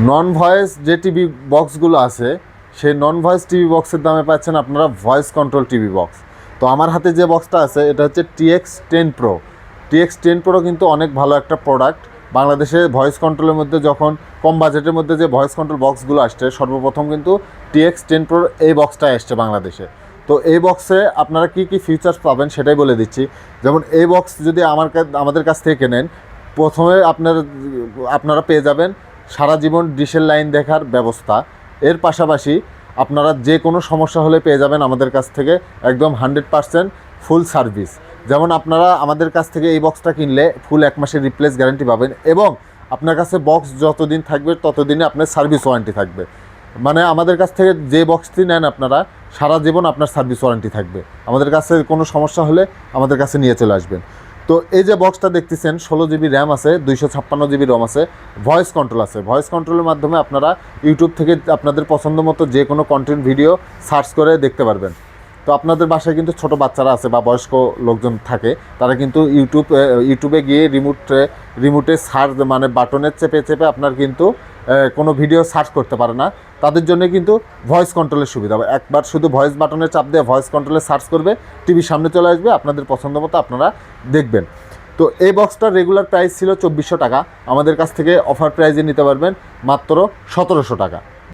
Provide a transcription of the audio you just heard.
নন voice যে TV বক্সগুলো আছে সেই নন ভয়েস টিভি বক্সের দামে পাচ্ছেন আপনারা ভয়েস কন্ট্রোল টিভি বক্স। তো আমার হাতে যে বক্সটা আছে এটা হচ্ছে TX10 Pro। TX10 Pro কিন্তু অনেক ভালো একটা প্রোডাক্ট। বাংলাদেশে ভয়েস কন্ট্রোলের মধ্যে যখন কম বাজেটের মধ্যে যে ভয়েস কন্ট্রোল বক্সগুলো আসছে সর্বপ্রথম কিন্তু TX10 Pro এই বক্সটাই আসছে বাংলাদেশে। তো এই বক্সে আপনারা কী কী ফিচার্স পাবেন সেটাই বলে দিচ্ছি। যেমন এই বক্স যদি আমাদের কাছ থেকে কেনেন, প্রথমে আপনারা পেয়ে যাবেন সারা জীবন ডিশের লাইন দেখার ব্যবস্থা। এর পাশাপাশি আপনারা যে কোনো সমস্যা হলে পেয়ে যাবেন আমাদের কাছ থেকে একদম 100% ফুল সার্ভিস। যেমন আপনারা আমাদের কাছ থেকে এই বক্সটা কিনলে ফুল 1 মাসের রিপ্লেস গ্যারান্টি পাবেন এবং আপনার কাছে বক্স যতদিন থাকবে ততদিনে আপনার সার্ভিস ওয়ারেন্টি থাকবে। মানে আমাদের কাছ থেকে যে বক্সটি নেন আপনারা সারা জীবন আপনার সার্ভিস ওয়ারেন্টি থাকবে। আমাদের কাছে কোনো সমস্যা হলে আমাদের কাছে নিয়ে চলে আসবেন। তো এই যে বক্সটা দেখতেছেন 16 জিবি র্যাম আছে, 256 জিবি রম আছে, ভয়েস কন্ট্রোল আছে। ভয়েস কন্ট্রোলের মাধ্যমে আপনারা ইউটিউব থেকে আপনাদের পছন্দ মতো যে কোনো কন্টেন্ট ভিডিও সার্চ করে দেখতে পারবেন। তো আপনাদের বাসায় কিন্তু ছোট বাচ্চারা আছে বা বয়স্ক লোকজন থাকে, তারা কিন্তু ইউটিউবে গিয়ে রিমোটে সার্চ মানে বাটনের চেপে চেপে আপনার কিন্তু কোনো ভিডিও সার্চ করতে পারে না। তাদের জন্য কিন্তু ভয়েস কন্ট্রোলের সুবিধা হবে। একবার শুধু ভয়েস বাটনে চাপ দিয়ে ভয়েস কন্ট্রোলে সার্চ করবে, টিভির সামনে চলে আসবে, আপনাদের পছন্দ মতো আপনারা দেখবেন। তো এই বক্সটার রেগুলার প্রাইস ছিল 2400 টাকা, আমাদের কাছ থেকে অফার প্রাইজে নিতে পারবেন মাত্র 1700 টাকা।